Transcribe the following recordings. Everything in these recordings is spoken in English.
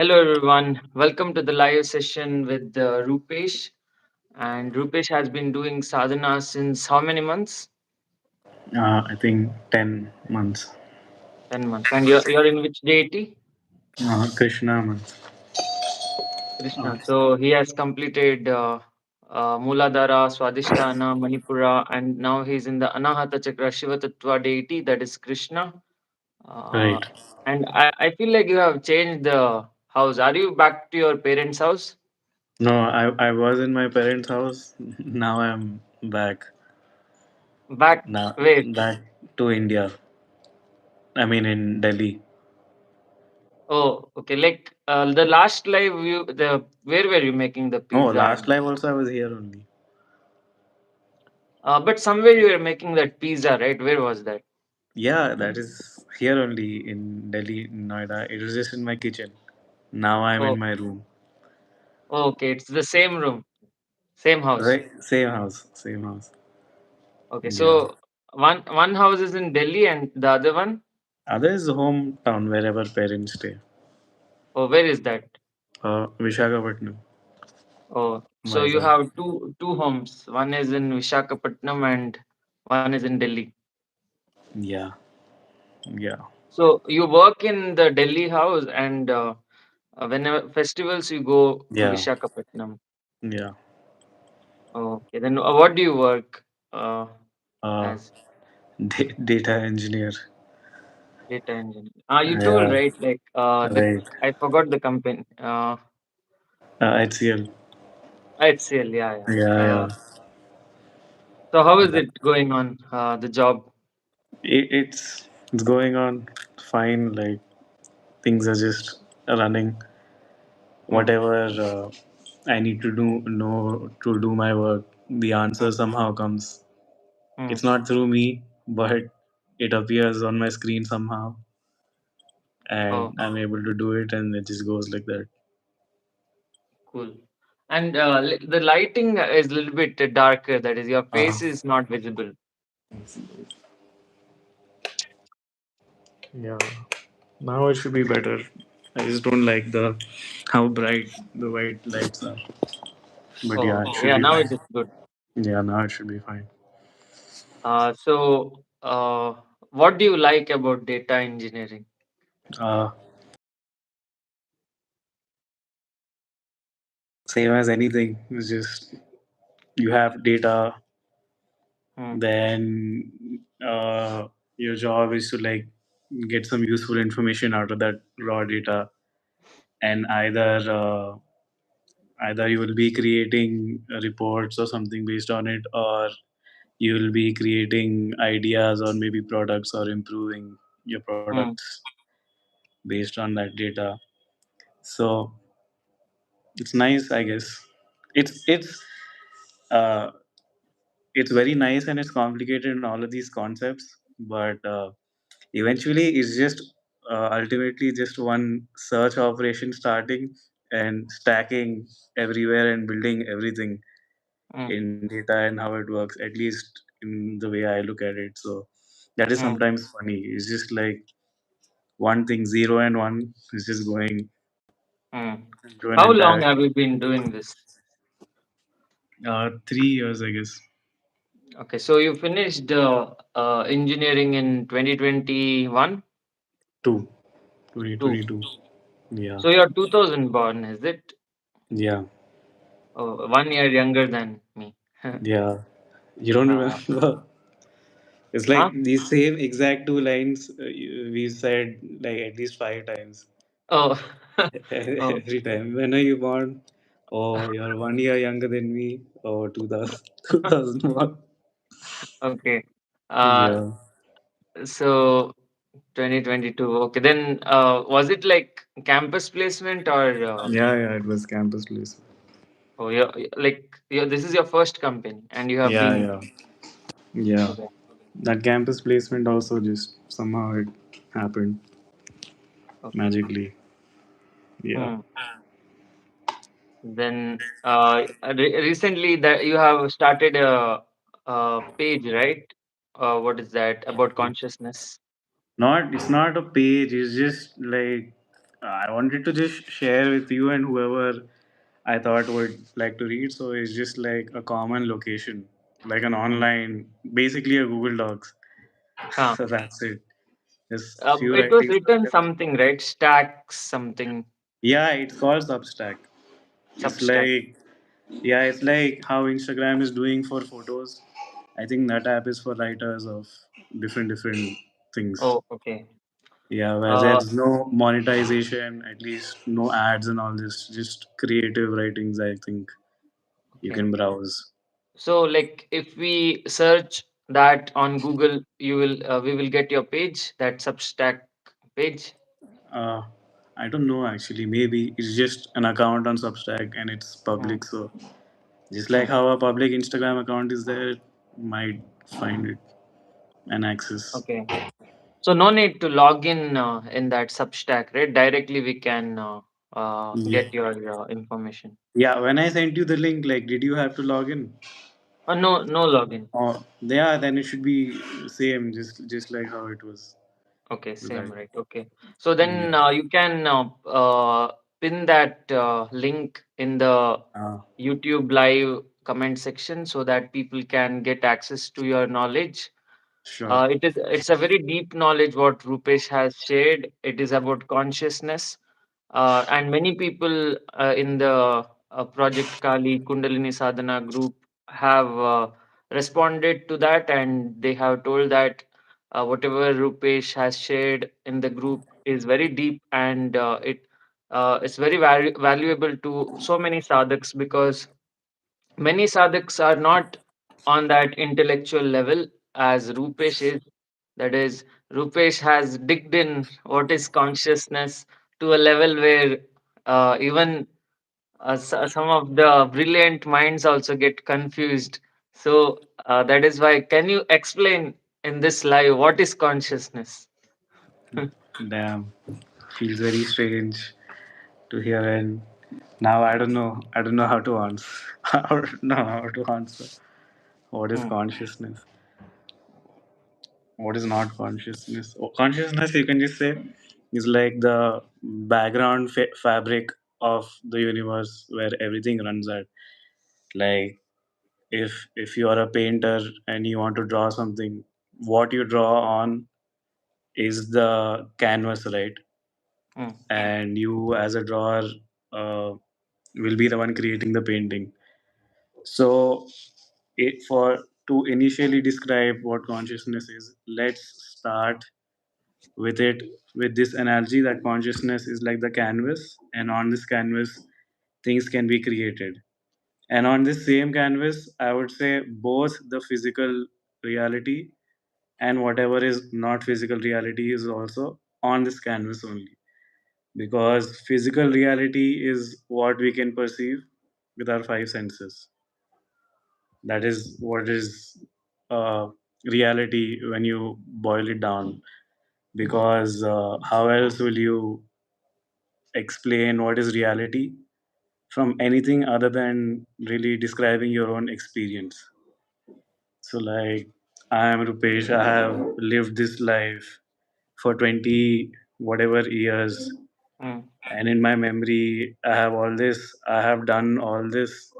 Hello everyone, welcome to the live session with Rupesh. And Rupesh has been doing sadhana since how many months? I think 10 months. 10 months. And you're in which deity? Krishna month. Krishna. So he has completed Muladhara, Swadhisthana, Manipura, and now he's in the Anahata Chakra Shiva Tattva deity, that is Krishna. Uh, Right. and I feel like you have changed the house. Are you back to your parents' house? No, I was in my parents' house. Now I'm back. Back Now where? back to India. I mean in Delhi. Oh, okay. Like the last live you the where were you making the Oh, pizza last and life also I was here only. but somewhere you were making that pizza, right? Where was that? Yeah, that is here only in Delhi, Noida. It was just in my kitchen. Now I'm Oh, in my room. okay. It's the same room, same house. Right, same house, same house. Okay, Yeah. so one house is in Delhi and the other one. Other is hometown wherever parents stay. Oh, where is that? Visakhapatnam, Oh, so you Vizag. have two homes. One is in Visakhapatnam and one is in Delhi. Yeah, yeah, So you work in the Delhi house and whenever festivals you go to yeah, Visakhapatnam. yeah. Okay, then what do you work uh, Uh, as data engineer. data engineer? Ah, you told Yeah, right, like the right. I forgot the company. HCL. HCL, yeah, yeah. Yeah, So how is yeah. it going on the job? It's going on fine. Like things are just running. Hmm, Whatever I need to do, know to do my work, the hmm, answer somehow comes. hmm, It's not through me, but it appears on my screen somehow, oh, and I'm able to do it, and it just goes like that. cool. And the lighting is a little bit darker. That is, your Uh, face is not visible. yeah. Now it should be better. I just don't like the how bright the white lights are. But Oh, yeah, it okay. should Yeah, be now fine. it is good. Yeah, now it should be fine. So, what do you like about data engineering? Uh, Same as anything. It's just you have data, Hmm, then your job is to like get some useful information out of that raw data, and either you will be creating reports or something based on it, or you will be creating ideas or maybe products or improving your hmm, products based on that data. So it's nice, I guess. It's it's very nice and it's complicated in all of these concepts, but eventually it's just ultimately just one search operation starting and stacking everywhere and building everything hmm, in data and how it works, at least in the way I look at it. So that is hmm, sometimes funny. It's just like one thing, zero and one is just going hmm. to an How long entire have you been doing this? 3 years, I guess. Okay, so you finished engineering in 2021, Two, two. 2022. Yeah, So you're 2000 born, is it? yeah, Oh, 1 year younger than me. yeah. You don't uh, remember? It's huh? like these same exact two lines we said like at least 5 times Oh, oh, every time. When are you born? Oh, you're 1 year younger than me. Oh, 2000, 2001. okay. Uh, Yeah. so 2022. Okay, then was it like campus placement or Yeah, yeah, it was campus place. oh, this is your first company and you have Yeah, been yeah, yeah. okay. That campus placement also just somehow it happened Okay. magically. Yeah. Hmm. Then recently that you have started a page, right? What is that about consciousness? Not, it's not a page, it's just like I wanted to just share with you and whoever I thought would like to read. So it's just like a common location, like an Hmm. online, basically a Google Docs. Huh. So that's it. Just few It was writings. written something, right? Stack something, Yeah, it's called Substack. It's Substack. like, yeah, it's like how Instagram is doing for photos. I think that app is for writers of different things. Oh, okay. Yeah, where Uh, there's no monetization, at least no ads and all this, just creative writings. I think you okay. can browse. So, like, if we search that on Google, we will get your page, that Substack page. Uh, I don't know actually. Maybe it's just an account on Substack and it's Hmm. public. So just like Hmm. how a public Instagram account is there, might find it and access. Okay. So no need to log in that Substack, right? Directly we can Yeah. get your information. Yeah. When I sent you the link, like, did you have to log in? No, no login. Oh, yeah. Then it should be same, just like how it was. Okay, same, Right. right? Okay. So then Yeah. you can pin that link in the YouTube live comment section so that people can get access to your knowledge. Sure. It's a very deep knowledge what Rupesh has shared. It is about consciousness, and many people in the Project Kali Kundalini Sadhana group have responded to that, and they have told that whatever Rupesh has shared in the group is very deep, and it's very valuable to so many sadhaks, because many sadhaks are not on that intellectual level as Rupesh is. That is, Rupesh has digged in what is consciousness to a level where even some of the brilliant minds also get confused. So that is why. Can you explain in this live what is consciousness? Damn. Feels very strange to hear, and now I don't know how to answer. I don't know how to answer. What is Hmm, consciousness? What is not consciousness? Oh, consciousness, you can just say, is like the background fabric of the universe where everything runs at. Like, if you are a painter and you want to draw something, what you draw on is the canvas, right? hmm, And you, as a drawer, uh, will be the one creating the painting. So, for to initially describe what consciousness is, let's start with it with this analogy that consciousness is like the canvas, and on this canvas, things can be created. And on this same canvas, I would say both the physical reality and whatever is not physical reality is also on this canvas only, because physical reality is what we can perceive with our five senses. That is what is uh, reality when you boil it down, because how else will you explain what is reality from anything other than really describing your own experience? So, like, I am Rupesh, I have lived this life for 20 whatever years, hmm, and in my memory I have all this, I have done all this,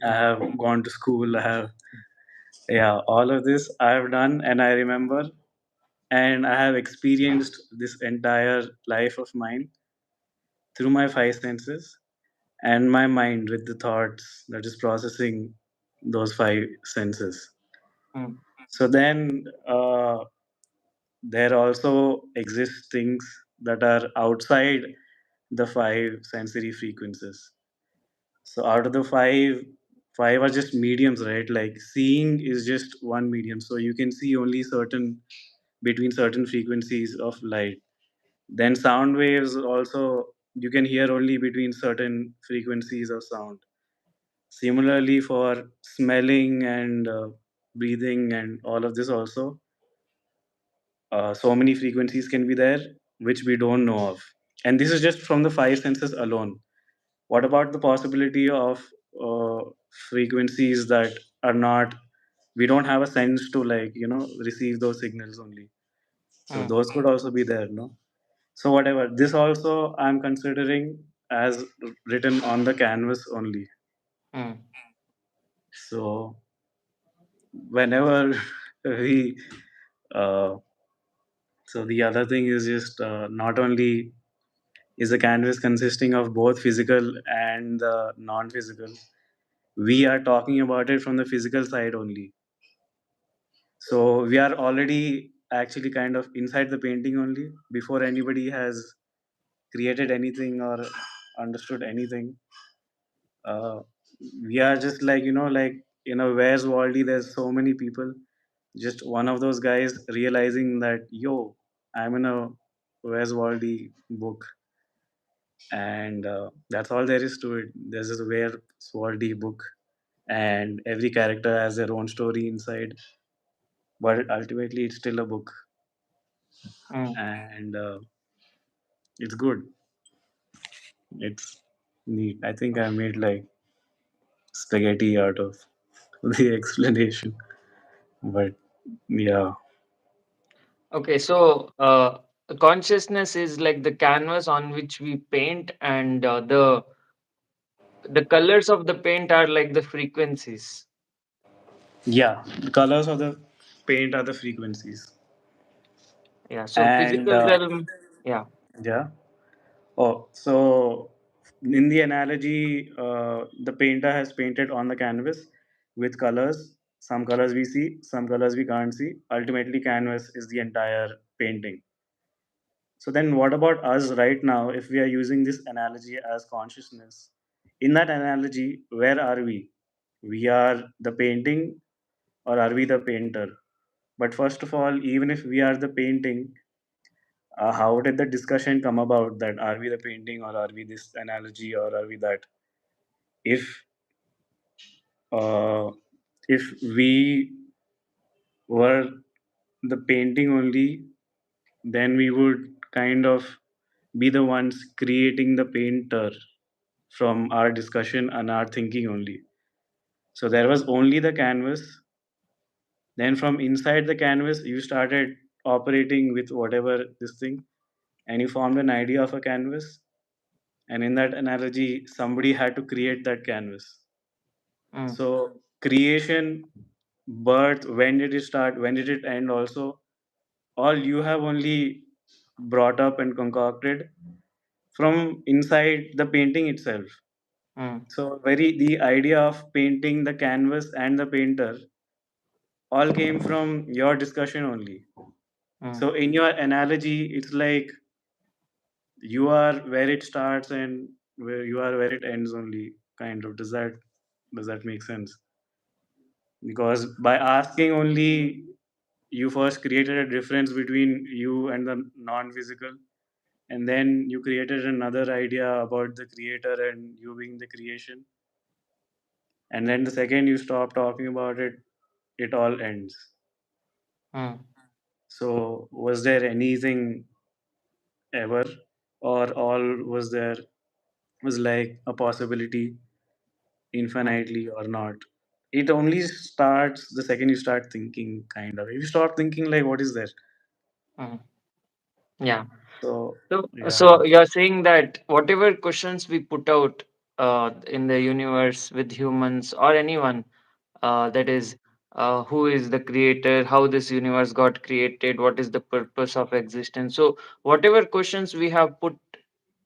I have gone to school, I have, yeah, all of this I have done, and I remember, and I have experienced this entire life of mine through my five senses and my mind with the thoughts that is processing those five senses. hmm, So then there also exist things that are outside the five sensory frequencies. So out of the five, five are just mediums, right? Like seeing is just one medium. So you can see only certain between certain frequencies of light. Then sound waves also you can hear only between certain frequencies of sound. Similarly for smelling and breathing and all of this also, so many frequencies can be there which we don't know of. And this is just from the five senses alone. What about the possibility of uh, frequencies that are not, we don't have a sense to, like, receive those signals only? So hmm. those could also be there, no? So whatever, this also I'm considering as written on the canvas only. mm, So whenever we uh, so the other thing is just not only is the canvas consisting of both physical and the non-physical, we are talking about it from the physical side only. So we are already actually kind of inside the painting only before anybody has created anything or understood anything. uh, we are just like, like in a Where's Waldy, there's so many people, just one of those guys realizing that, yo, I'm in a Where's Waldy book. And that's all there is to it. There's this Where's Waldy book, and every character has their own story inside, but ultimately it's still a book. mm. And it's good. It's neat. I think I made like spaghetti out of the explanation, but yeah. Okay, so consciousness is like the canvas on which we paint, and the colors of the paint are like the frequencies. Yeah, the colors of the paint are the frequencies. Yeah, so And physical realm. Yeah. yeah. Oh, so in the analogy, the painter has painted on the canvas with colors. Some colors we see, some colors we can't see. Ultimately, canvas is the entire painting. So then, what about us right now if we are using this analogy as consciousness? In that analogy, where are we? We are the painting, or are we the painter? But first of all, even if we are the painting, how did the discussion come about that are we the painting or are we this analogy or are we that? If uh, if we were the painting only, then we would kind of be the ones creating the painter from our discussion and our thinking only. So there was only the canvas. Then from inside the canvas, you started operating with whatever this thing, and you formed an idea of a canvas. And in that analogy, somebody had to create that canvas. Mm, So creation, birth, when did it start? When did it end? Also, all you have only brought up and concocted from inside the painting itself. mm, So very the idea of painting the canvas and the painter all came from your discussion only. mm, So in your analogy, it's like you are where it starts and where you are where it ends only. Kind of. Does that make sense? Because by asking only, you first created a difference between you and the non-physical, and then you created another idea about the creator and you being the creation, and then the second you stop talking about it, it all ends. mm, So was there anything ever, or all was there was like a possibility mm, infinitely or not? It only starts the second you start thinking, kind of. If you stop thinking, like, what is there? mm. Yeah. So So yeah. you're saying that whatever questions we put out in the universe with humans or anyone, that is, who is the creator, how this universe got created, what is the purpose of existence. So whatever questions we have put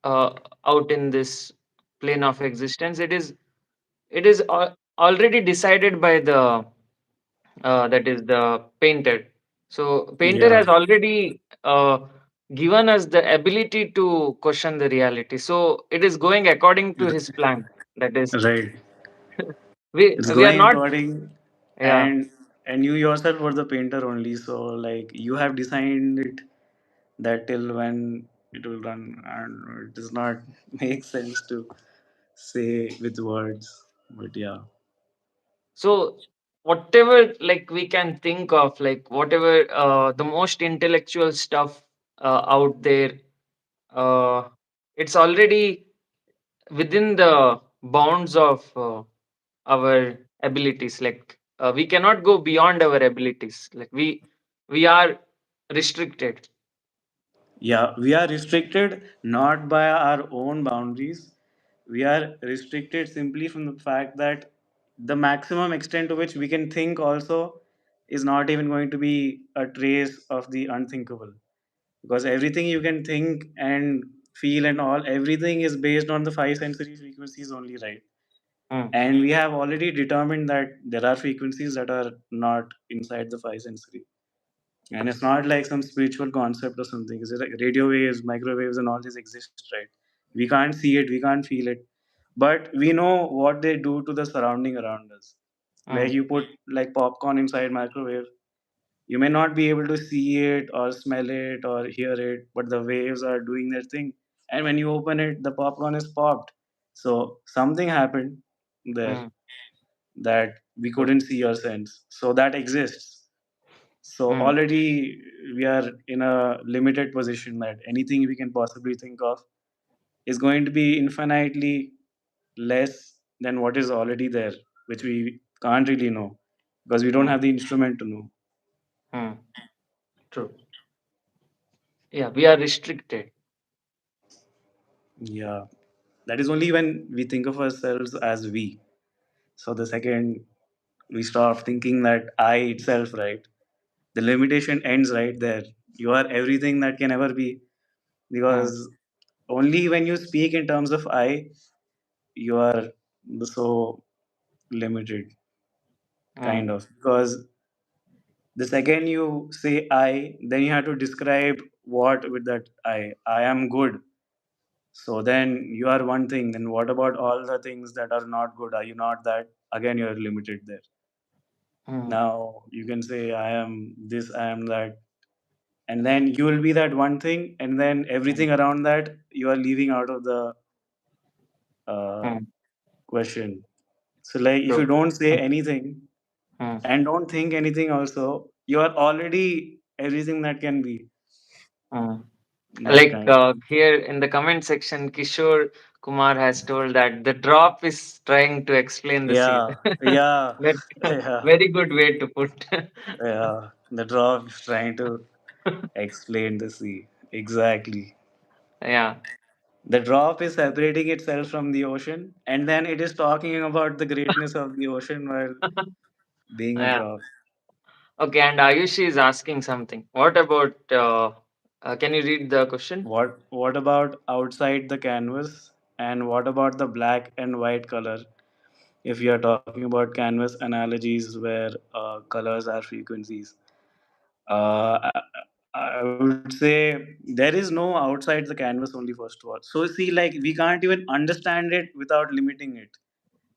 uh, out in this plane of existence, it is already decided by the that is the painter. So painter Yeah. has already given us the ability to question the reality. So it is going according to his plan. That is, Right. It's we are going not. according, Yeah. and you yourself were the painter only. So like you have designed it that till when it will run, and it does not make sense to say with words. But yeah. So whatever like we can think of, like whatever the most intellectual stuff out there, uh, it's already within the bounds of our abilities. Like we cannot go beyond our abilities. Like we are restricted. Yeah, we are restricted not by our own boundaries. We are restricted simply from the fact that the maximum extent to which we can think also is not even going to be a trace of the unthinkable. Because everything you can think and feel and all, everything is based on the five sensory frequencies only, right? Mm, And we have already determined that there are frequencies that are not inside the five sensory, and it's not like some spiritual concept or something. It's like radio waves, microwaves, and all this exist, right? We can't see it, we can't feel it, but we know what they do to the surrounding around us. Like mm, you put like popcorn inside microwave, you may not be able to see it or smell it or hear it, but the waves are doing their thing. And when you open it, the popcorn is popped. So something happened there mm, that we true. couldn't see or sense. So that exists. So Mm, already we are in a limited position that anything we can possibly think of is going to be infinitely less than what is already there, which we can't really know because we don't mm, have the instrument to know. mm, true. Yeah, we are restricted. Yeah, that is only when we think of ourselves as we. So the second we start thinking that I itself, right? The limitation ends right there. You are everything that can ever be, Mm, because only when you speak in terms of I, you are so limited, kind mm, of. Because the second you say I, then you have to describe what with that I. I am good. So then you are one thing. Then what about all the things that are not good? Are you not that? Again, you are limited there. mm, Now you can say I am this, I am that, and then you will be that one thing, and then mm, everything around that you are leaving out of the uh, mm, question. So like if true. you don't say Mm, anything mm, and don't think anything also, you are already everything that can be, mm. that Like kind. here in the comment section, Kishore Kumar has told that the drop is trying to explain the scene. Yeah, yeah, That yeah, very good way to put. yeah. The drop is trying to explain the sea. Exactly. Yeah. The drop is separating itself from the ocean, and then it is talking about the greatness of the ocean while being a Yeah. drop. Okay, and Ayushi is asking something. What about? Can you read the question? What about outside the canvas, and what about the black and white color? If you are talking about canvas analogies where colors are frequencies, I, I would say there is no outside the canvas only, first of all. So see, like we can't even understand it without limiting it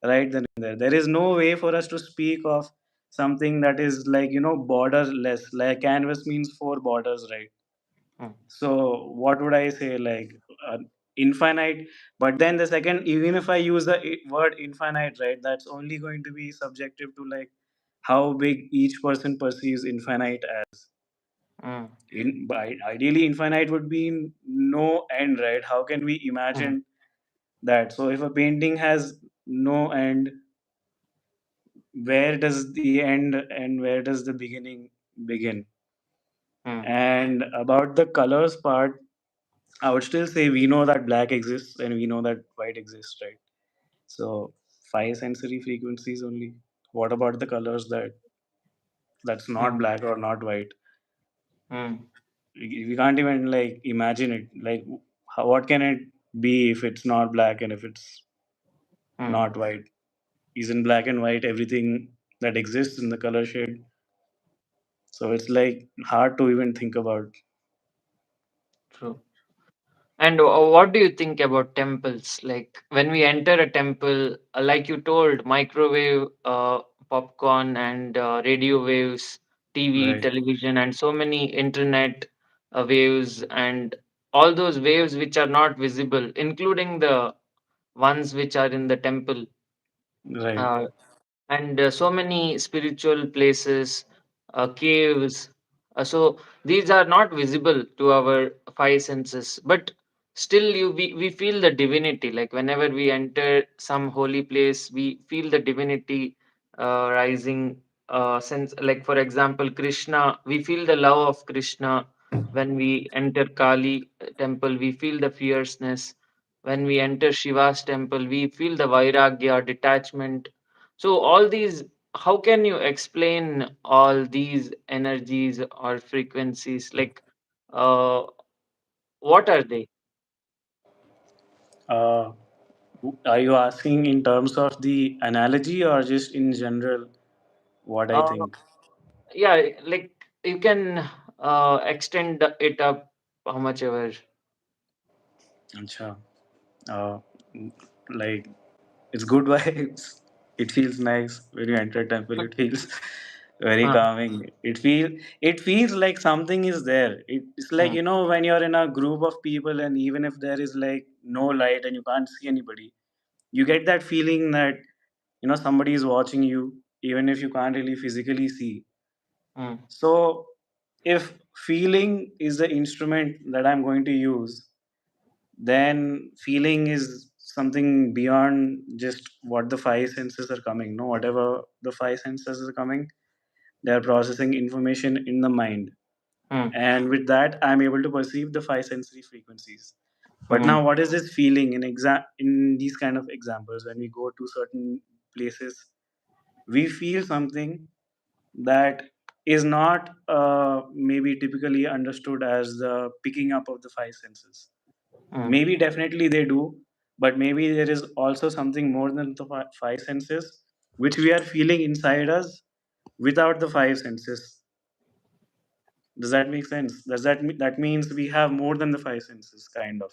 right then and there. There is no way for us to speak of something that is like borderless. Like canvas means four borders, right? Mm, So what would I say, like uh, infinite? But then the second, even if I use the word infinite, right, that's only going to be subjective to like how big each person perceives infinite as. mm, Ideally infinite would be no end, right? How can we mm, imagine that? So if a painting has no end, where does the end and where does the beginning begin? mm, And about the colors part, I would still say we know that black exists and we know that white exists, right? So five sensory frequencies only. What about the colors that's not mm, black or not white? mm, We can't even like imagine it. Like what can it be if it's not black and if it's mm, not white? Isn't black and white everything that exists in the color shade? So it's like hard to even think about. true. And what do you think about temples? Like when we enter a temple, like you told, microwave, popcorn, and radio waves, TV, Right, television, and so many internet waves, and all those waves which are not visible, including the ones which are in the temple. right, Uh, and so many spiritual places, caves. So these are not visible to our five senses, but still, we feel the divinity. Like whenever we enter some holy place, we feel the divinity rising. Sense, like for example, Krishna, we feel the love of Krishna. When we enter Kali temple, we feel the fierceness. When we enter Shiva's temple, we feel the vairagya, detachment. So, all these, how can you explain all these energies or frequencies? Like, uh, what are they? Uh, are you asking in terms of the analogy or just in general what I Uh, think? yeah, like you can extend it up how much ever. Acha. Uh, like it's good vibes. It feels nice when you enter a temple. It feels very Uh, calming. It feels like something is there. It's like mm, you know when you're in a group of people and even if there is like no light and you can't see anybody, you get that feeling that you know somebody is watching you even if you can't really physically see. mm, So if feeling is the instrument that I'm going to use, then feeling is something beyond just what the five senses are coming. No, whatever the five senses are coming, they are processing information in the mind, mm, and with that I'm able to perceive the five sensory frequencies. But mm, now what is this feeling in these kind of examples? When we go to certain places, we feel something that is not maybe typically understood as the picking up of the five senses. mm, Maybe definitely they do, but maybe there is also something more than the five senses which we are feeling inside us without the five senses. Does that make sense? That means we have more than the five senses, kind of.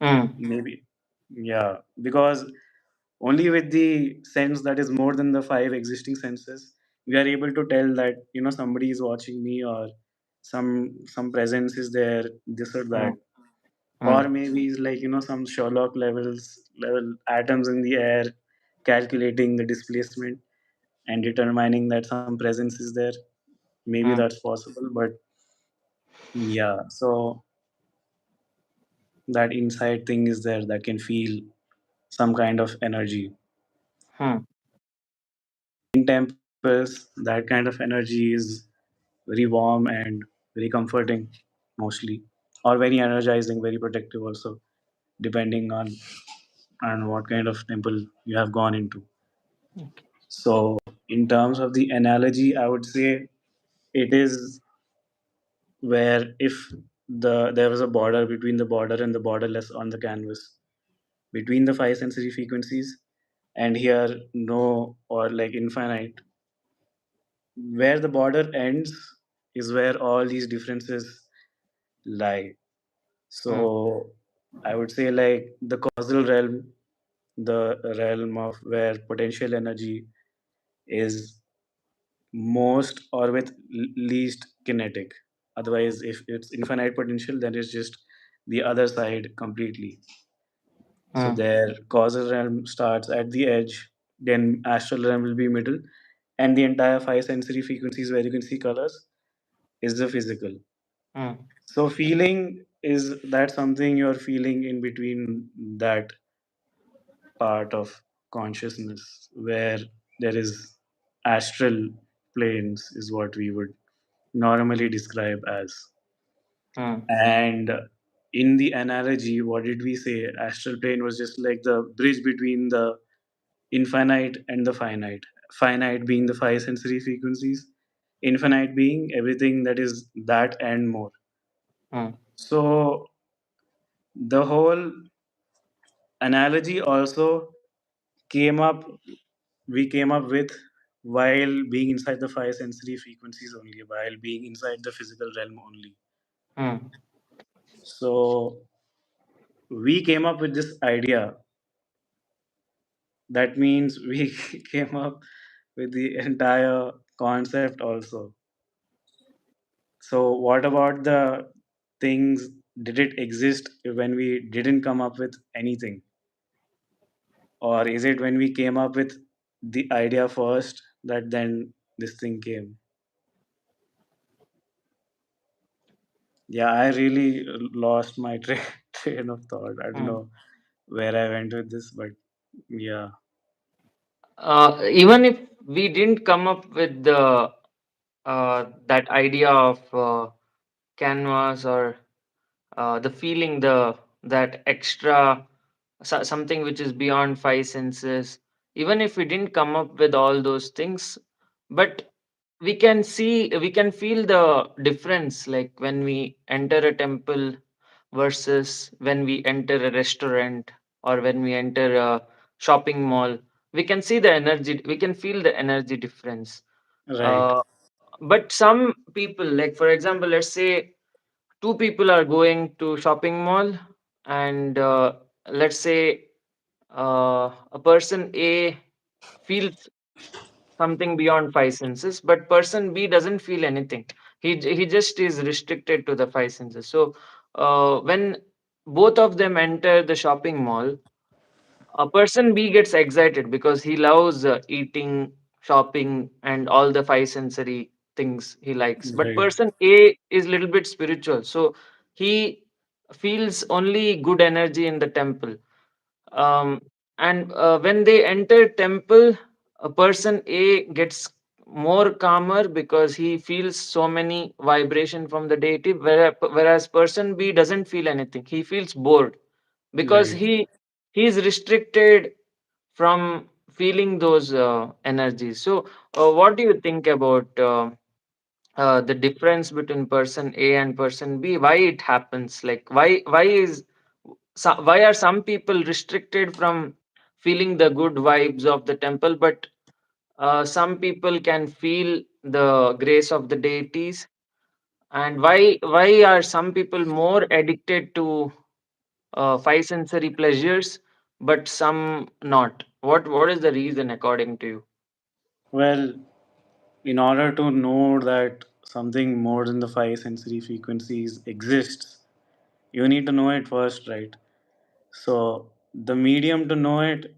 mm, Maybe. Yeah, because only with the sense that is more than the five existing senses, we are able to tell that you know somebody is watching me, or some presence is there, this or mm, that. Or mm, maybe it's like you know some Sherlock level atoms in the air calculating the displacement and determining that some presence is there. Maybe mm, that's possible, but yeah. So that inside thing is there that can feel some kind of energy. mm, In temples, that kind of energy is very warm and very comforting, mostly, or very energizing, very protective also, depending on what kind of temple you have gone into. okay. So, in terms of the analogy, I would say it is where if there was a border between the border and the borderless on the canvas, between the five sensory frequencies, and here no or like infinite, where the border ends is where all these differences lie. Mm, So, I would say like the causal realm, the realm of where potential energy is most or with least kinetic. Otherwise, if it's infinite potential, then it's just the other side completely. So mm, their causal realm starts at the edge, then astral realm will be middle, and the entire five sensory frequencies where you can see colors is the physical. mm, So feeling is that something you're feeling in between that part of consciousness where there is astral planes is what we would normally describe as. mm, And in the analogy, what did we say? Astral plane was just like the bridge between the infinite and the finite. Finite being the five sensory frequencies, infinite being everything that is that and more. mm, So the whole analogy also came up, we came up with while being inside the five sensory frequencies only, while being inside the physical realm only. mm, So we came up with this idea. That means we came up with the entire concept also. So what about the things? Did it exist when we didn't come up with anything, or is it when we came up with the idea first that then this thing came? Yeah, I really lost my train of thought. I don't mm. know where I went with this, but yeah. Even if we didn't come up with the that idea of canvas, or the feeling, the that extra, something which is beyond five senses. Even if we didn't come up with all those things, but we can feel the difference, like when we enter a temple versus when we enter a restaurant, or when we enter a shopping mall. We can see the energy, we can feel the energy difference. Right. uh, but some people, like for example, let's say two people are going to shopping mall, and let's say a person A feels something beyond five senses, but person B doesn't feel anything. He just is restricted to the five senses. So when both of them enter the shopping mall, a person B gets excited because he loves eating, shopping, and all the five sensory things he likes. But Right. person A is little bit spiritual, so he feels only good energy in the temple. Um, and when they enter temple, a person A gets more calmer because he feels so many vibration from the deity, whereas person B doesn't feel anything. He feels bored because Right. he is restricted from feeling those energies. So what do you think about the difference between person A and person B? Why it happens? Like why are some people restricted from feeling the good vibes of the temple, but some people can feel the grace of the deities? And why are some people more addicted to five sensory pleasures, but some not? What is the reason according to you? Well, in order to know that something more than the five sensory frequencies exists, you need to know it first, right? So the medium to know it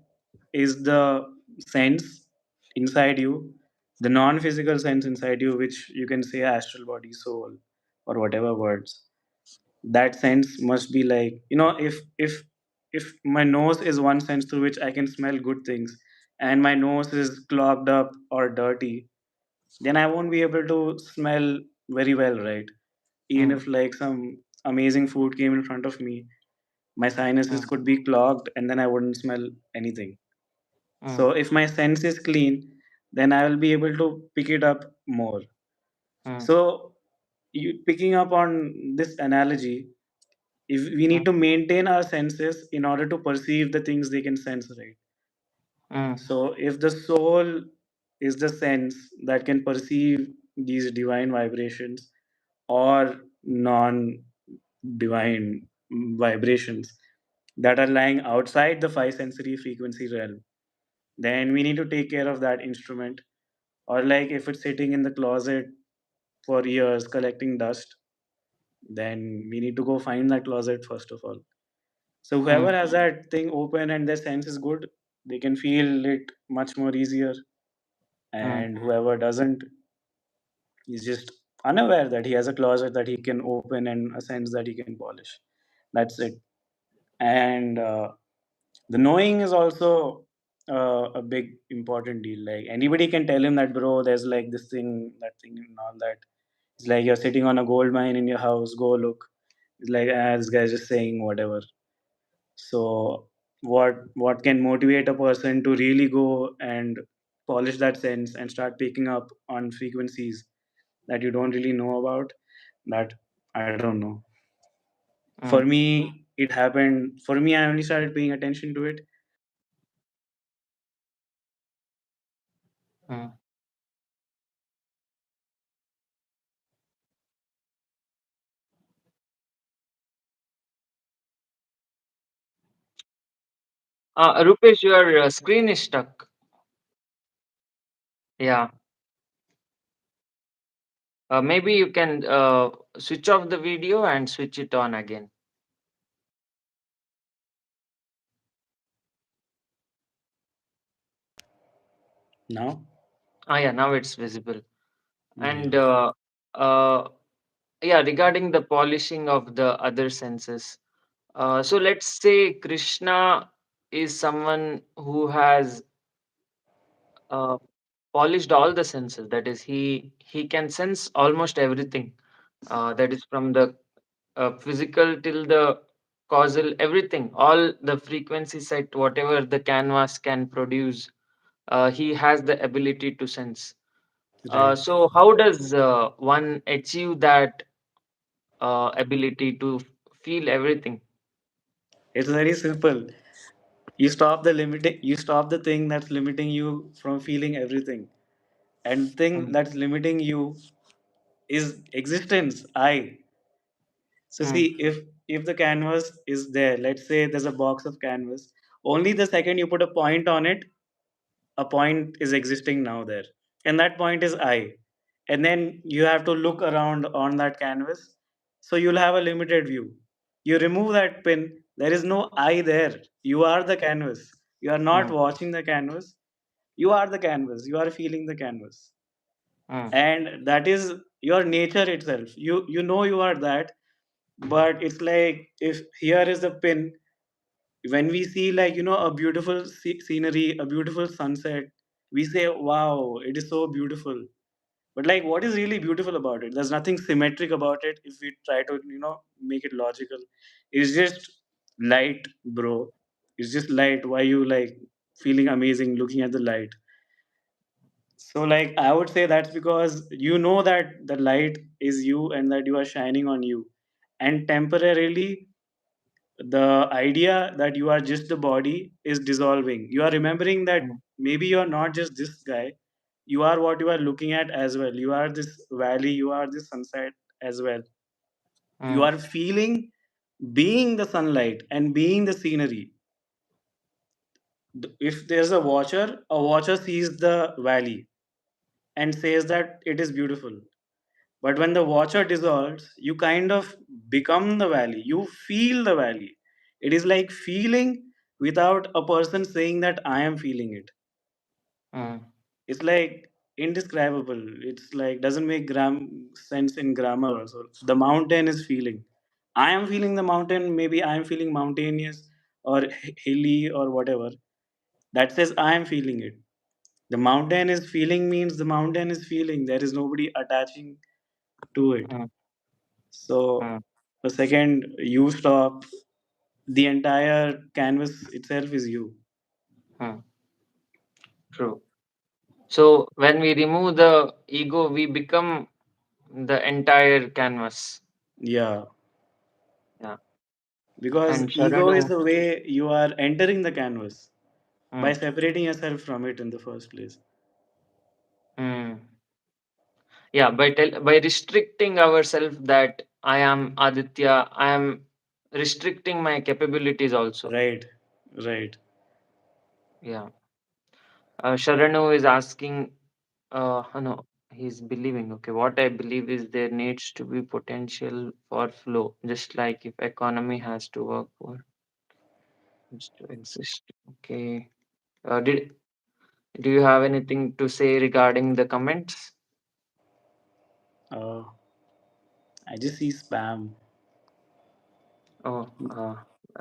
is the sense inside you, the non-physical sense inside you, which you can say astral body, soul, or whatever words. That sense must be like, if my nose is one sense through which I can smell good things, and my nose is clogged up or dirty, then I won't be able to smell very well, right? Even Mm, if like some amazing food came in front of me, my sinuses mm, could be clogged and then I wouldn't smell anything. mm, So if my sense is clean, then I will be able to pick it up more. mm, So you picking up on this analogy, if we mm, need to maintain our senses in order to perceive the things they can sense, right? mm, So if the soul is the sense that can perceive these divine vibrations or non divine vibrations that are lying outside the five sensory frequency realm, then we need to take care of that instrument. Or like if it's sitting in the closet for years collecting dust, then we need to go find that closet first of all. So whoever mm, has that thing open and their sense is good, they can feel it much more easier. mm, And whoever doesn't is just unaware that he has a closet that he can open and a sense that he can polish. That's it. And the knowing is also a big important deal. Like anybody can tell him that, bro, there's like this thing, that thing, and all that. It's like you're sitting on a gold mine in your house. Go look. It's like, this guy's just saying whatever. So what can motivate a person to really go and polish that sense and start picking up on frequencies that you don't really know about? That I don't know. For mm, me, it happened. For me, I only started paying attention to it. mm. Rupesh, your screen is stuck. Yeah. Maybe you can switch off the video and switch it on again. Now, Yeah, now it's visible. And yeah. uh, yeah, regarding the polishing of the other senses. So let's say Krishna is someone who has uh, polished all the senses. That is, he can sense almost everything. That is from the physical till the causal, everything, all the frequency set, whatever the canvas can produce, he has the ability to sense. Right. So, how does one achieve that ability to feel everything? It's very simple. You stop the thing that's limiting you from feeling everything. And thing Mm, that's limiting you is existence. I. So mm, see, if the canvas is there, let's say there's a box of canvas, only the second you put a point on it, a point is existing now there. And that point is I. And then you have to look around on that canvas. So you'll have a limited view. You remove that pin, there is no I there. You are the canvas. You are not mm, watching the canvas. You are the canvas. You are feeling the canvas. mm, And that is your nature itself. You know you are that, but it's like if here is the pin, when we see like a beautiful scenery, a beautiful sunset, we say wow, it is so beautiful. But like what is really beautiful about it? There's nothing symmetric about it. If we try to make it logical, it's just light, bro. It's just light. Why you like feeling amazing looking at the light? So like I would say that's because you know that the light is you and that you are shining on you, and temporarily the idea that you are just the body is dissolving. You are remembering that mm, maybe you are not just this guy. You are what you are looking at as well. You are this valley. You are this sunset as well. You mm, are feeling being the sunlight and being the scenery. If there's a watcher sees the valley and says that it is beautiful. But when the watcher dissolves, you kind of become the valley. You feel the valley. It is like feeling without a person saying that I am feeling it. mm, It's like indescribable. It's like doesn't make sense in grammar also. The mountain is feeling. I am feeling the mountain. Maybe I am feeling mountainous or hilly or whatever. That says I am feeling it. The mountain is feeling means the mountain is feeling. There is nobody attaching to it. mm, So mm, the second you stop, the entire canvas itself is you. mm. True. So, when we remove the ego, we become the entire canvas. Yeah. Yeah. Because And ego is Sharanu, the way you are entering the canvas by mm, separating yourself from it in the first place. mm. Yeah, by restricting ourselves that I am Aditya, I am restricting my capabilities also. Right. Right. Yeah. Sharanu is asking, no, he's believing. Okay, what I believe is there needs to be potential for flow, just like if economy has to work for just to exist. Okay. Did do you have anything to say regarding the comments? Uh, I just see spam. Oh,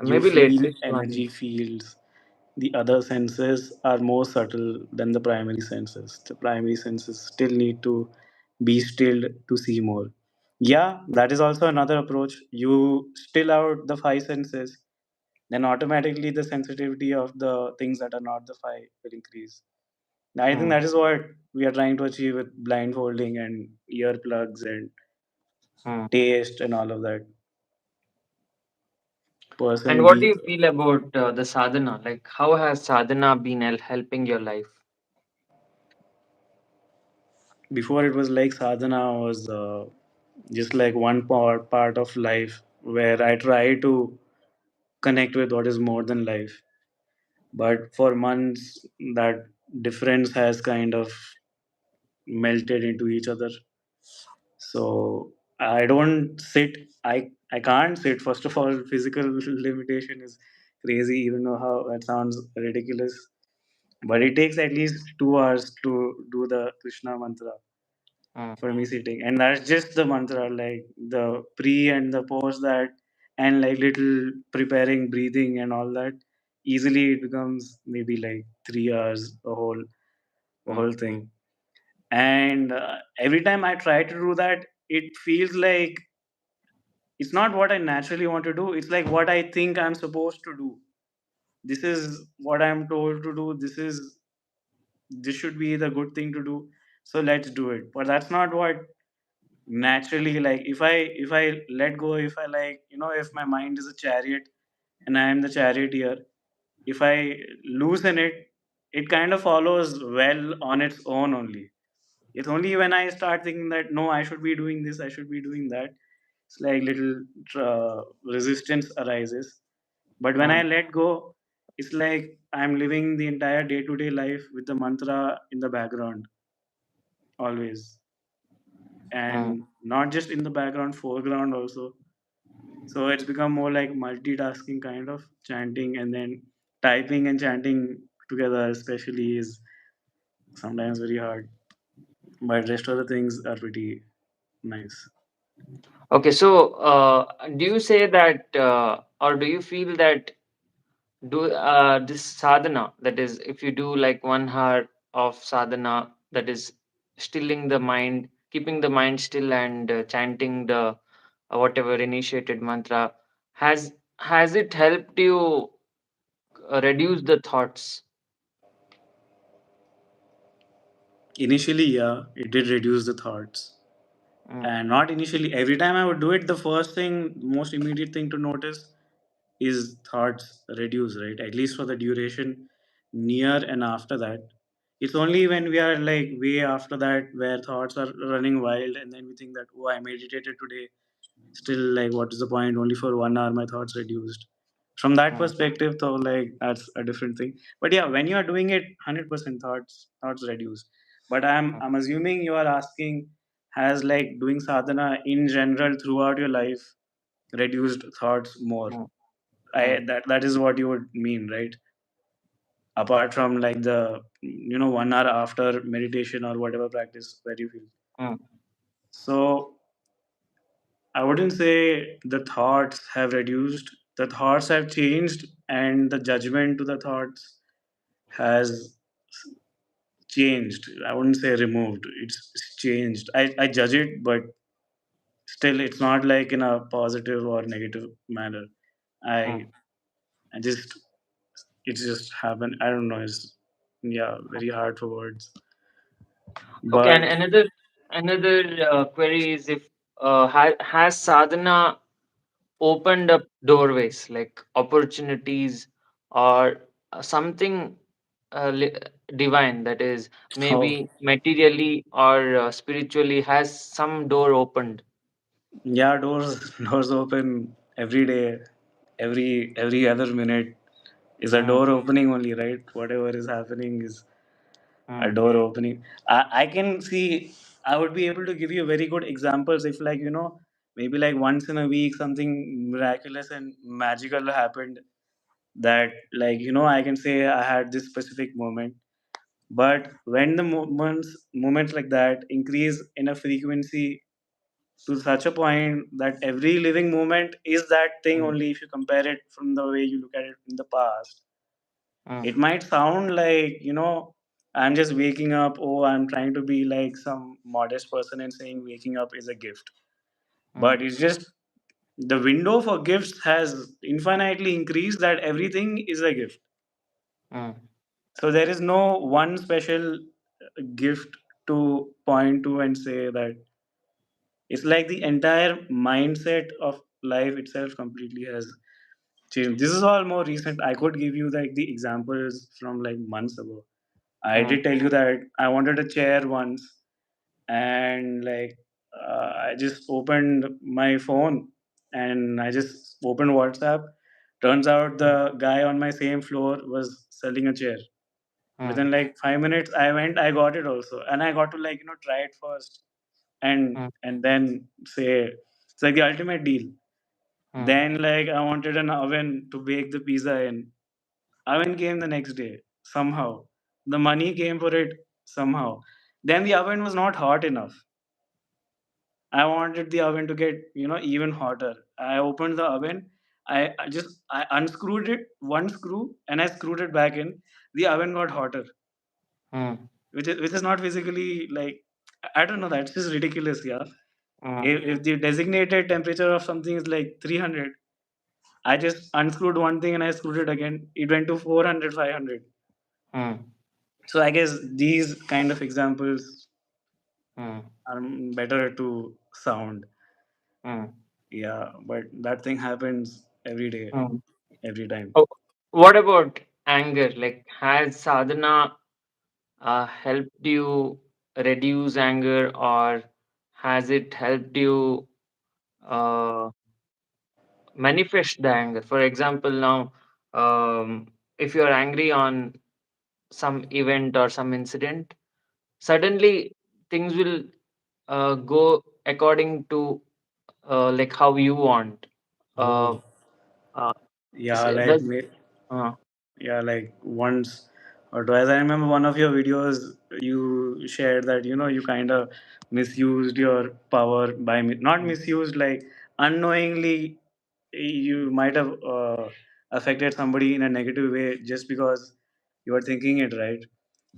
You maybe feel latest one. energy fields. The other senses are more subtle than the primary senses. The primary senses still need to be stilled to see more. Yeah, that is also another approach. You still out the five senses, then automatically the sensitivity of the things that are not the five will increase. I think Hmm, that is what we are trying to achieve with blindfolding and earplugs and hmm. taste and all of that. And Person what do be you feel about the sadhana? Like, how has sadhana been helping your life? before it was like sadhana was just like one part of life where I try to connect with what is more than life. But for months, that difference has kind of melted into each other. So I don't sit. I can't sit. First of all, physical limitation is crazy. Even though how that sounds ridiculous, but it takes at least 2 hours to do the Krishna mantra Hmm, for me sitting, and that's just the mantra, like the pre and the post that, and like little preparing, breathing, and all that. Easily, it becomes maybe like 3 hours, a hmm, whole thing. And every time I try to do that, it feels like it's not what I naturally want to do. It's like what I think I'm supposed to do. This is what I'm told to do. This should be the good thing to do. So let's do it. But that's not what naturally, like, if I let go, if I, like, if my mind is a chariot and I am the charioteer, if I loosen it, it kind of follows well on its own only. It's only when I start thinking that no, I should be doing this, I should be doing that, it's like little resistance arises. But when I mm, let go, it's like I'm living the entire day to day life with the mantra in the background always, mm. and not just in the background, foreground also. So it's become more like multitasking kind of chanting, and then typing and chanting together, especially, is sometimes very hard. But rest of the things are pretty nice. Okay, so do you say that, or do you feel that do this sadhana, that is, if you do like 1 hour of sadhana, that is stilling the mind, keeping the mind still, and chanting the whatever initiated mantra, has it helped you reduce the thoughts? Initially, yeah, it did reduce the thoughts. Mm, And not initially. Every time I would do it, the first thing, most immediate thing to notice is thoughts reduce, right? At least for the duration near and after that. It's only when we are like way after that where thoughts are running wild, and then we think that, oh, I meditated today. Still, like, what is the point? Only for 1 hour, my thoughts reduced. From that mm, perspective, though, like, that's a different thing. But yeah, when you are doing it, 100% thoughts reduce. But I'm mm, I'm assuming you are asking, has like doing sadhana in general throughout your life reduced thoughts more? mm, I mm, that is what you would mean, right? Apart from like the 1 hour after meditation or whatever practice where you feel. mm. So I wouldn't say the thoughts have reduced. The thoughts have changed, and the judgment to the thoughts has changed. I wouldn't say removed. It's changed. I judge it, but still, it's not like in a positive or negative manner. I Mm. I just it's just happened. I don't know. It's, yeah, very hard for words. Okay, and But another query is, if has sadhana opened up doorways like opportunities, or something divine, that is oh, maybe materially or spiritually, has some door opened? yeah, doors open every day, every other minute is a Mm, door opening only, right? Whatever is happening is a mm, door opening. I can see. I would be able to give you very good examples if, like, maybe like once in a week something miraculous and magical happened, that, like, I can say I had this specific moment. But when the moments like that increase in a frequency to such a point that every living moment is that thing mm, only, if you compare it from the way you look at it in the past, mm, it might sound like, I'm just waking up. Oh, I'm trying to be like some modest person and saying waking up is a gift. mm, But it's just the window for gifts has infinitely increased, that everything is a gift. mm, So there is no one special gift to point to and say that. It's like the entire mindset of life itself completely has changed. This is all more recent. I could give you like the examples from like months ago. I mm, did tell you that I wanted a chair once, and like, I just opened my phone and I just opened WhatsApp. Turns out mm, the guy on my same floor was selling a chair. Within mm, like 5 minutes, I went, I got it also, and I got to, like, try it first, mm, and then say it's like the ultimate deal. mm, Then, like, I wanted an oven to bake the pizza in. Oven came the next day somehow. The money came for it somehow. Then the oven was not hot enough. I wanted the oven to get, even hotter. I opened the oven. I unscrewed it, one screw, and I screwed it back in. The oven got hotter, mm, which is not physically, like, I don't know. That's just ridiculous, yeah. mm, If the designated temperature of something is like 300, I just unscrewed one thing and I screwed it again. It went to 400, 500. mm, So I guess these kind of examples mm, are better to sound. mm, Yeah, but that thing happens every day, mm. every time. Oh, what about anger? Like, has sadhana helped you reduce anger, or has it helped you uh, manifest the anger? For example, now, if you're angry on some event or some incident, suddenly things will go according to like how you want. Uh, Oh, uh, yeah, like does uh, yeah, like once or twice. I remember one of your videos you shared that you kind of misused your power by not mm, misused, like unknowingly you might have affected somebody in a negative way just because you were thinking it right.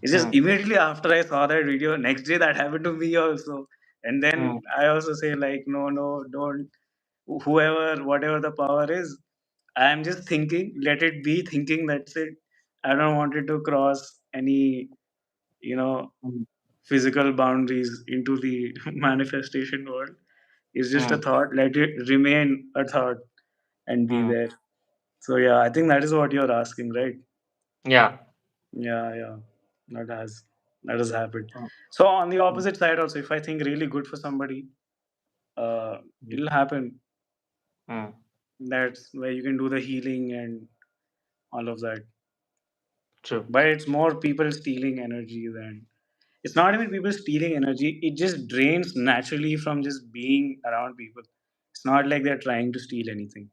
It's just mm, immediately after I saw that video, next day that happened to me also. And then mm, I also say like, no, no, don't. Whoever, whatever the power is, I am just thinking. Let it be thinking. That's it. I don't want it to cross any, you know, mm, physical boundaries into the manifestation world. It's just a mm, thought. Let it remain a thought and be mm. there. So yeah, I think that is what you're asking, right? Yeah. Yeah, yeah. That has that has happened. Mm, So on the mm, opposite side also, if I think really good for somebody, mm, it'll happen. mm. That's where you can do the healing and all of that. True. But it's more people stealing energy than it's not even people stealing energy. It just drains naturally from just being around people. It's not like they're trying to steal anything.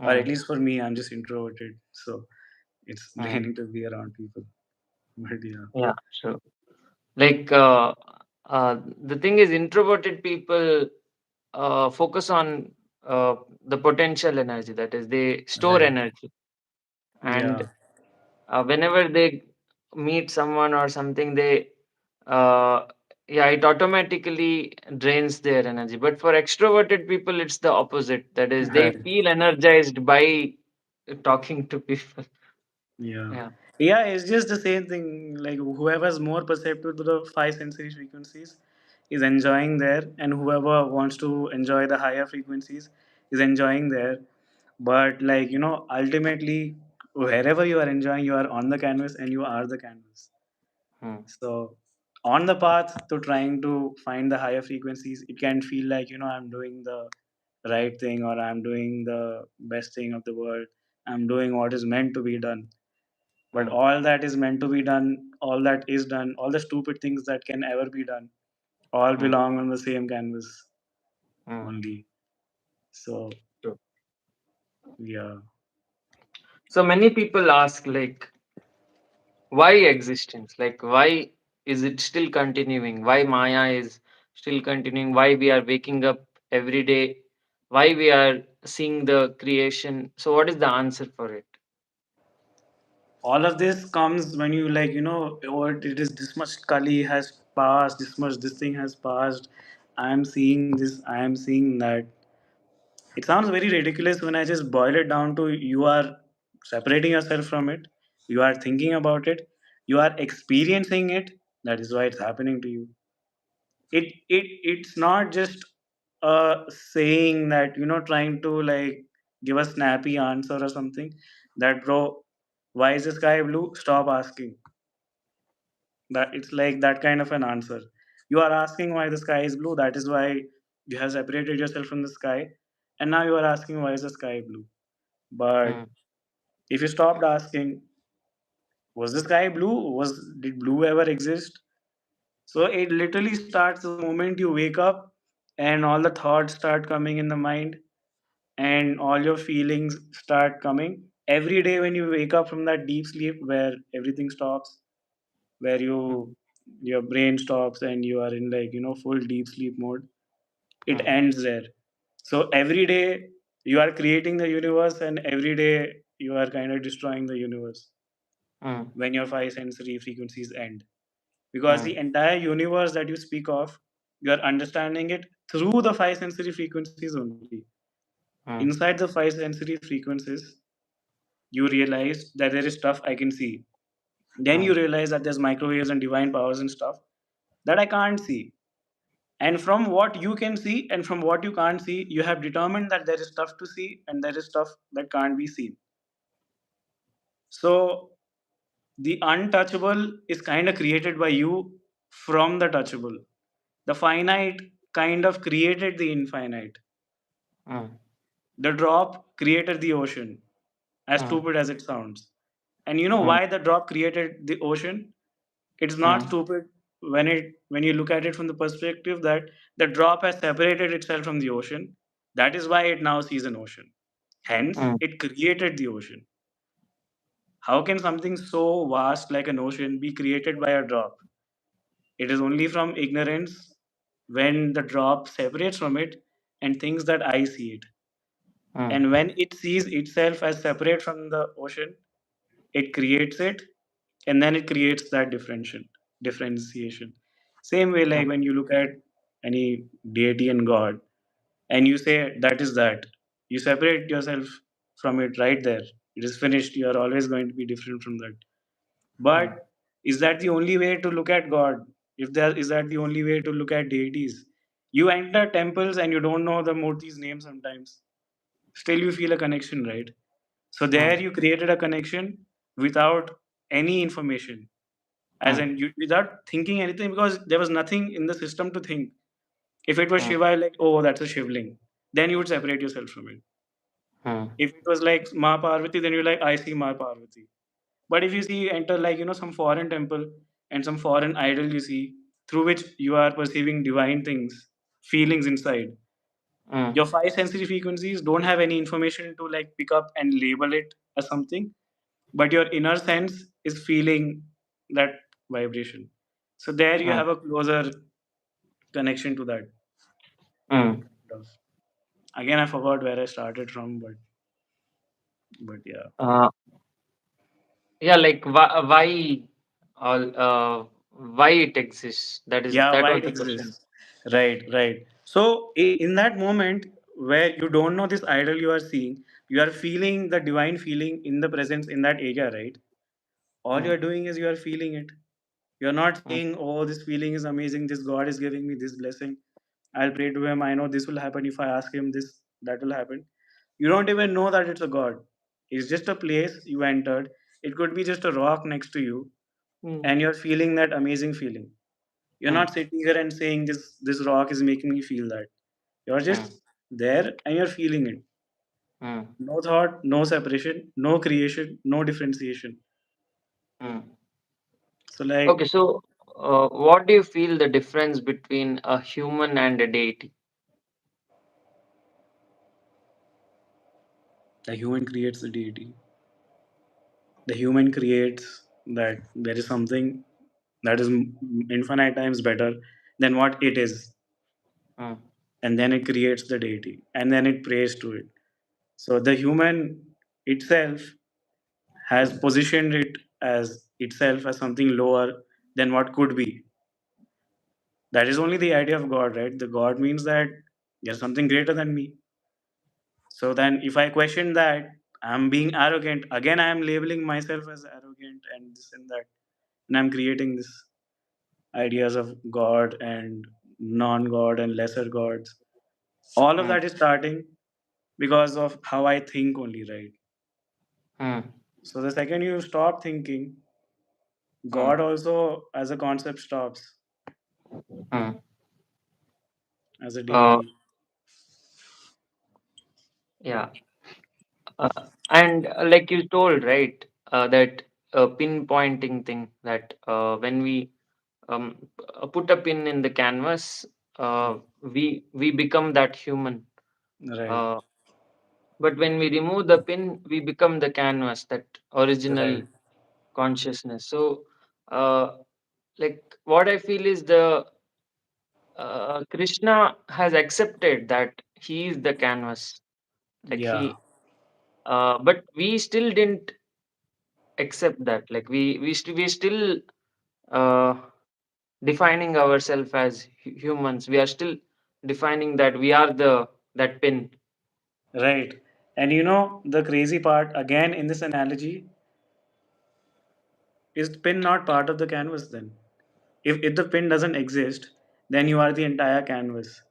Or at Mm, least for me, I'm just introverted. So it's mm. draining to be around people. But yeah. Yeah. True. Like the thing is, introverted people focus on the potential energy. That is, they store Right. energy, and Yeah. whenever they meet someone or something, they uh, yeah, it automatically drains their energy. But for extroverted people, it's the opposite. That is, they Right. feel energized by talking to people. Yeah. Yeah. Yeah, it's just the same thing. Like whoever's more perceptive to the five sensory frequencies is enjoying there, and whoever wants to enjoy the higher frequencies is enjoying there. But like, ultimately wherever you are enjoying, you are on the canvas and you are the canvas. Mm, So on the path to trying to find the higher frequencies, it can feel like, I'm doing the right thing or I'm doing the best thing of the world. I'm doing what is meant to be done, but mm, all that is meant to be done, all that is done, all the stupid things that can ever be done, all mm, belong on the same canvas mm. only. So True. yeah, So many people ask, like, why existence? Like, why is it still continuing? Why Maya is still continuing? Why we are waking up every day? Why we are seeing the creation? So, what is the answer for it? all of this comes when you like, oh, it is this much Kali has passed, this much this thing has passed. I am seeing this, I am seeing that. It sounds very ridiculous when I just boil it down to you are separating yourself from it, you are thinking about it, you are experiencing it. That is why it's happening to you. It's not just saying that trying to like give a snappy answer or something that bro, why is the sky blue, stop asking that. It's like that kind of an answer. You are asking why the sky is blue, that is why you have separated yourself from the sky, and now you are asking why is the sky blue. But Mm, if you stopped asking, was the sky blue, did blue ever exist? So it literally starts the moment you wake up and all the thoughts start coming in the mind and all your feelings start coming. Every day when you wake up from that deep sleep where everything stops, where mm, your brain stops and you are in like, full deep sleep mode, it mm, ends there. So every day you are creating the universe and every day you are kind of destroying the universe mm, when your five sensory frequencies end, because the mm, entire universe that you speak of, you are understanding it through the five sensory frequencies only. mm, Inside the five sensory frequencies, you realize that there is stuff I can see. Then you mm, realize that there's microwaves and divine powers and stuff that I can't see. And from what you can see and from what you can't see, you have determined that there is stuff to see and there is stuff that can't be seen. So the untouchable is kind of created by you from the touchable. The finite kind of created the infinite. mm, The drop created the ocean, as mm, stupid as it sounds. And you know mm, why the drop created the ocean? It's not mm, stupid when you look at it from the perspective that the drop has separated itself from the ocean. That is why it now sees an ocean. Hence, mm, it created the ocean. How can something so vast like an ocean be created by a drop? It is only from ignorance when the drop separates from it and thinks that I see it. mm, And when it sees itself as separate from the ocean, it creates it, and then it creates that differentiation. Same way, mm, like when you look at any deity and God, and you say that is that, you separate yourself from it right there. It is finished. You are always going to be different from that. mm, But is that the only way to look at God? If there is that the only way to look at deities? You enter temples and you don't know the murti's name sometimes. Still, you feel a connection, right? So there, mm, you created a connection without any information, as mm, in you, without thinking anything, because there was nothing in the system to think. If it was mm, Shiva, like, oh, that's a Shivling, then you would separate yourself from it. mm, If it was like Ma Parvati, then you're like, I see Ma Parvati. But if you see enter like some foreign temple and some foreign idol you see through which you are perceiving divine things, feelings inside. mm, Your five sensory frequencies don't have any information to like pick up and label it as something, but your inner sense is feeling that vibration. So there you mm, have a closer connection to that. mm. Again, I forgot where I started from, but yeah. Uh, yeah, like why it exists. Yeah, That why was it the question. exists. Right, right. So in that moment where you don't know this idol you are seeing, you are feeling the divine feeling in the presence in that area, right? All you Mm, are doing is you are feeling it. You're not mm, saying, oh, this feeling is amazing, this God is giving me this blessing. I'll pray to him. I know this will happen if I ask him this, that will happen. You don't even know that it's a God. It's just a place you entered. It could be just a rock next to you, mm, and you're feeling that amazing feeling. You're mm, not sitting here and saying this rock is making me feel that. You're mm, just there and you're feeling it. mm, No thought, no separation, no creation, no differentiation. mm. So like Okay, so what do you feel the difference between a human and a deity? the human creates the deity. The human creates that there is something that is infinite times better than what it is, Mm, and then it creates the deity and then it prays to it. So the human itself has positioned it as itself as something lower than what could be. That is only the idea of God, right? The God means that there's something greater than me. So then if I question that, I'm being arrogant. Again, I am labeling myself as arrogant and this and that. And I'm creating this ideas of God and non-God and lesser gods. All of mm, that is starting because of how I think only, right? mm, So the second you stop thinking, mm, God also as a concept stops mm. as a Uh, deity. yeah, and like you told, right, that pinpointing thing that when we put a pin in the canvas, we become that human. Right, Uh, but when we remove the pin, we become the canvas, that original right. consciousness. So, like what I feel is the Krishna has accepted that he is the canvas. Like Yeah, but we still didn't accept that. Like we still uh, defining ourselves as humans. We are still defining that we are the that pin. Right. And you know, the crazy part again in this analogy is the pin not part of the canvas then? If the pin doesn't exist, then you are the entire canvas.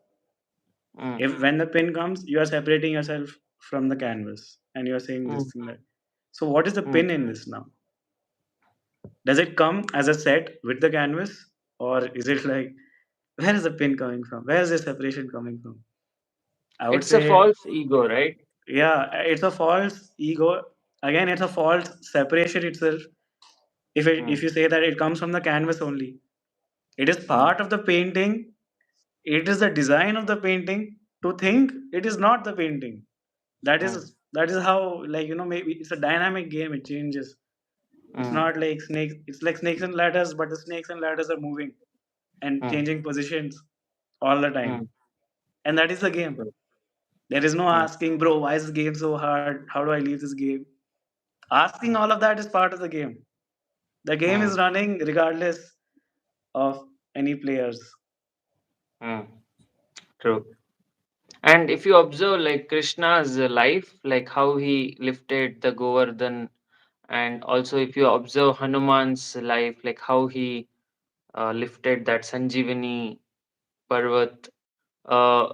Mm, If when the pin comes, you are separating yourself from the canvas and you are saying mm, this thing that. So, what is the mm, pin in this now? Does it come as a set with the canvas, or is it like where is the pin coming from? Where is the separation coming from? I would it's a say, false ego, right? yeah, it's a false ego. Again, it's a false separation itself. If Mm, you say that it comes from the canvas only, it is mm, part of the painting. It is the design of the painting. To think it is not the painting. mm, That is how, like, maybe it's a dynamic game. It changes. It's mm, not like snakes. It's like snakes and ladders, but the snakes and ladders are moving and mm, changing positions all the time. mm, And that is the game. true. There is no Mm, asking, bro, why is this game so hard? How do I leave this game? Asking mm, all of that is part of the game. The game mm, is running regardless of any players. mm, true. And if you observe like Krishna's life, like how he lifted the Govardhan, and also if you observe Hanuman's life, like how he lifted that Sanjeevani Parvat, uh,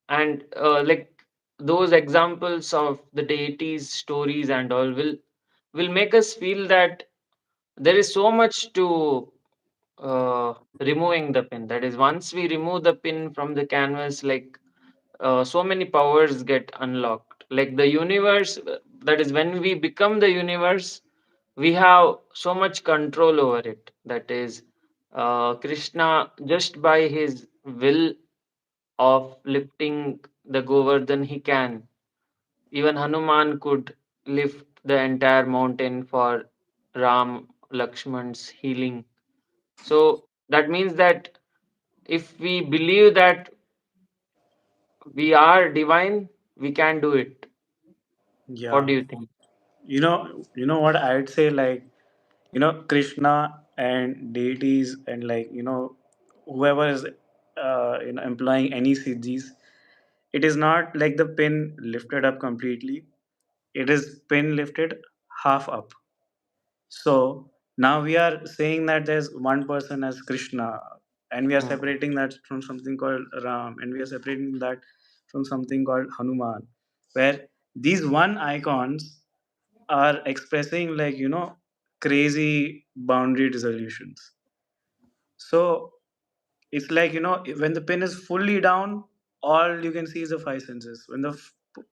and like those examples of the deities' stories and all will make us feel that there is so much to removing the pin. That is, once we remove the pin from the canvas, like so many powers get unlocked. Like the universe, that is, when we become the universe, we have so much control over it. That is, Krishna, just by his will of lifting the Govardhan, he can. Even Hanuman could lift the entire mountain for Ram, Lakshman's healing. So that means that if we believe that we are divine, we can do it. What Yeah. do you think? You know what I'd say, like, Krishna and deities and, like, whoever is employing any siddhis, it is not like the pin lifted up completely. It is pin lifted half up. So now we are saying that there's one person as Krishna, and we are Mm, separating that from something called Ram, and we are separating that from something called Hanuman, where these one icons are expressing, like, crazy boundary resolutions. So it's like, when the pin is fully down, all you can see is the five senses. When the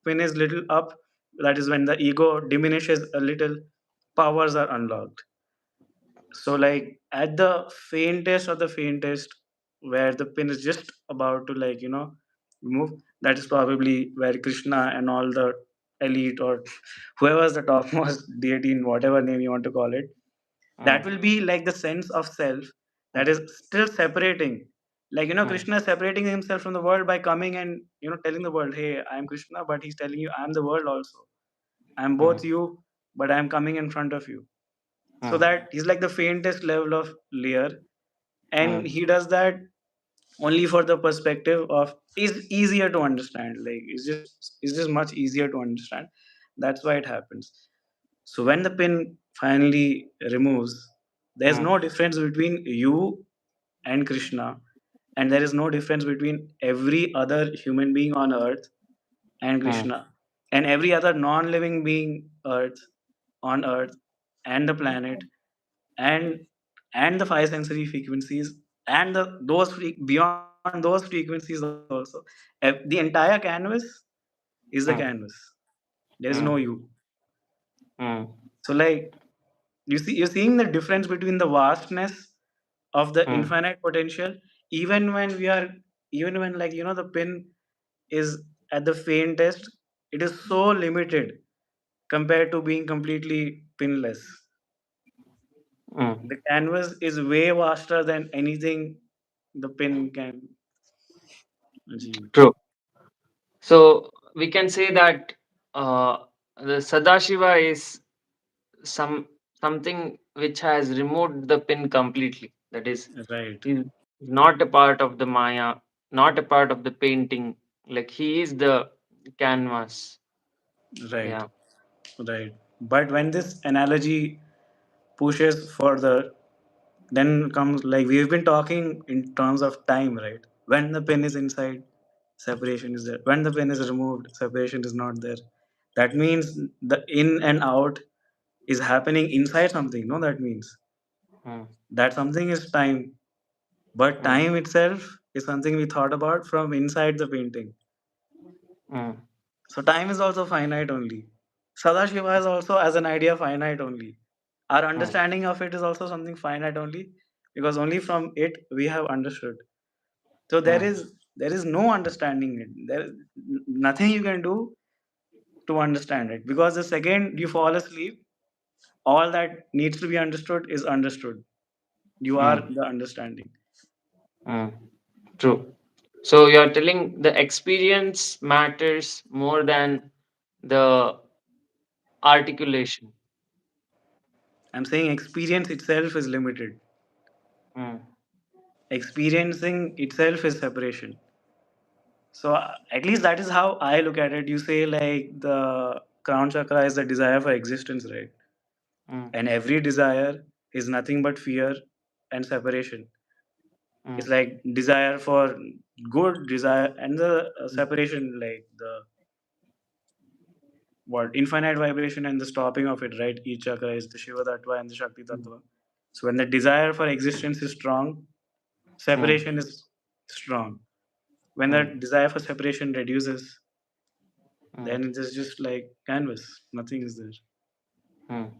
pin is little up, that is when the ego diminishes a little, powers are unlocked. So, like, at the faintest of the faintest, where the pin is just about to, like, move, that is probably where Krishna and all the elite, or whoever's the topmost deity in whatever name you want to call it, mm, that will be like the sense of self that is still separating. Like, mm, Krishna is separating himself from the world by coming and, telling the world, hey, I'm Krishna, but he's telling you, I'm the world also. I'm mm, both you, but I'm coming in front of you. So mm, that he's like the faintest level of layer, and mm, he does that only for the perspective of is easier to understand. Like, it's just much easier to understand. That's why it happens. So when the pin finally removes, there's mm, no difference between you and Krishna, and there is no difference between every other human being on earth and mm, Krishna, and every other non-living being earth and the planet, and the five sensory frequencies, and beyond those frequencies also. The entire canvas is the mm, canvas. There is no mm, you. mm, So, like, you're seeing the difference between the vastness of the mm, infinite potential, even when we are even when, like, the pin is at the faintest. It is so limited compared to being completely pinless. mm. The canvas is way vaster than anything the pin can achieve. True. So we can say that uh, the Sadashiva is some something which has removed the pin completely. That is, Right. is not a part of the Maya, not a part of the painting. Like he is the canvas. Right, Yeah. right. But when this analogy pushes further, then comes like we've been talking in terms of time, right? When the pen is inside, separation is there. When the pen is removed, separation is not there. That means the in and out is happening inside something. No, that means Mm, that something is time, but mm, time itself is something we thought about from inside the painting. mm, So time is also finite only. Sadashiva is also as an idea finite only. Our mm, understanding of it is also something finite only because only from it we have understood. So mm, there is no understanding it. There is nothing you can do to understand it because the second you fall asleep, all that needs to be understood is understood. You are mm, the understanding. mm. True. So you're telling the experience matters more than the articulation. I'm saying experience itself is limited. Mm, Experiencing itself is separation. So at least that is how I look at it. You say like the crown chakra is the desire for existence, right? mm, And every desire is nothing but fear and separation. It's mm, like desire for good desire and the mm, separation, like the what infinite vibration and the stopping of it, right? Each chakra is the Shiva Tattva and the Shakti mm, Tattva. So when the desire for existence is strong, mm, separation is strong. When mm, that desire for separation reduces, mm, then it is just like canvas. Nothing is there. mm.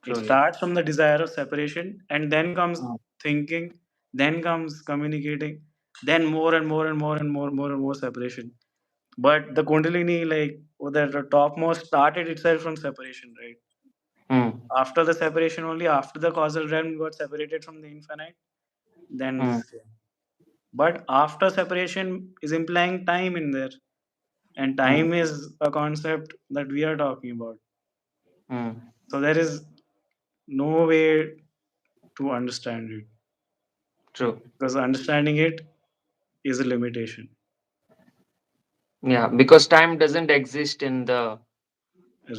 It Truly. starts from the desire of separation, and then comes Mm, thinking, then comes communicating, then more and more and more and more and more separation. But the Kundalini, like the topmost, started itself from separation, right? mm, After the separation, only after the causal realm got separated from the infinite, then mm, this came. But after separation is implying time in there, and mm, time is a concept that we are talking about. mm. So there is no way to understand it True. because understanding it is a limitation, Yeah, because time doesn't exist in the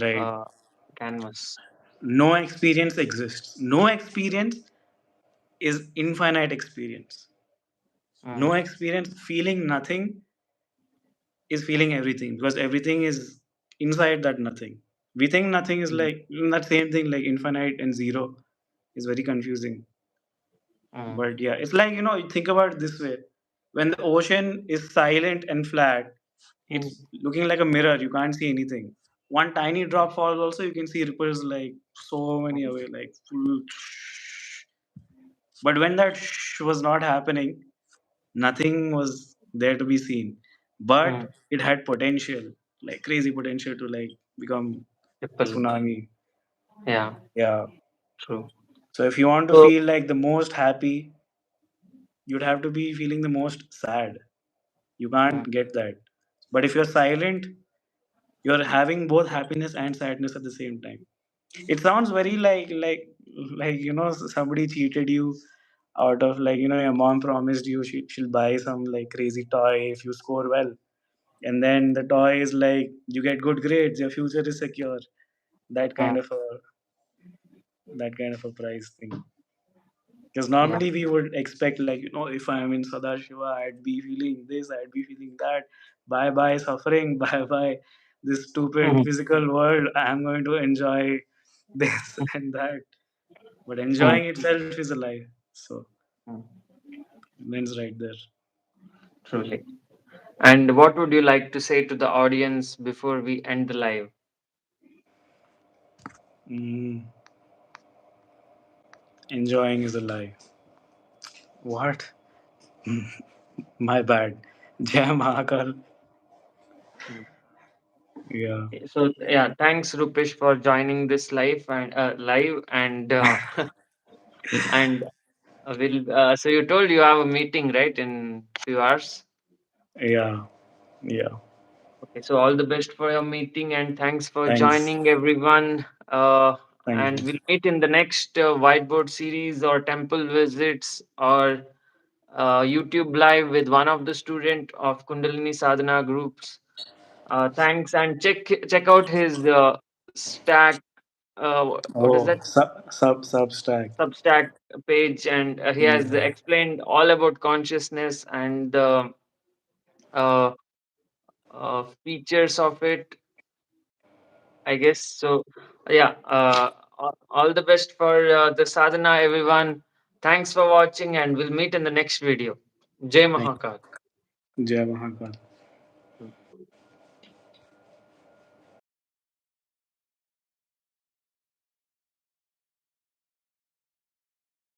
right? uh, canvas. No experience exists. No experience is infinite experience. Mm, No experience feeling nothing is feeling everything because everything is inside that nothing. We think nothing is mm, like that same thing, like infinite and zero is very confusing. mm, But yeah, it's like, you think about it this way: when the ocean is silent and flat, mm, it's looking like a mirror. You can't see anything. One tiny drop falls, also you can see ripples like so many away, like full. But when that was not happening, nothing was there to be seen. mm. But it had potential, like crazy potential to like become a Ripple. tsunami. Yeah, Yeah. true. So if you want to So, feel like the most happy, you'd have to be feeling the most sad. You mm, can't get that. But if you're silent, you're having both happiness and sadness at the same time. It sounds very like somebody cheated you out of like your mom promised you she'll buy some like crazy toy if you score well, and then the toy is like you get good grades, your future is secure. That mm, kind of a that kind of a price thing. Because yeah. normally we would expect like if I'm in Sadashiva, I'd be feeling this, I'd be feeling that. Bye bye suffering, bye bye this stupid Mhm, physical world. I'm going to enjoy this and that. But mm, enjoying itself is a lie. So mm, means right there. truly. And what would you like to say to the audience before we end the live? Mm, enjoying is a lie. What? My bad. Jai Mahakal. Mm. Yeah. So yeah, thanks Rupesh for joining this live and will so you told you have a meeting right in few hours. Yeah. Yeah. Okay, so all the best for your meeting and thanks for Thanks. joining everyone. Uh, Thank and you. we'll meet in the next whiteboard series or temple visits or YouTube live with one of the student of Kundalini Sadhana groups. Thanks, and check out his stack. What is Oh, that? Substack. Substack page, and he has Yeah. explained all about consciousness and the uh, features of it, I guess. So, yeah, all the best for the sadhana, everyone. Thanks for watching, and we'll meet in the next video. Jai Thank Mahakal. you. Jai Mahakal.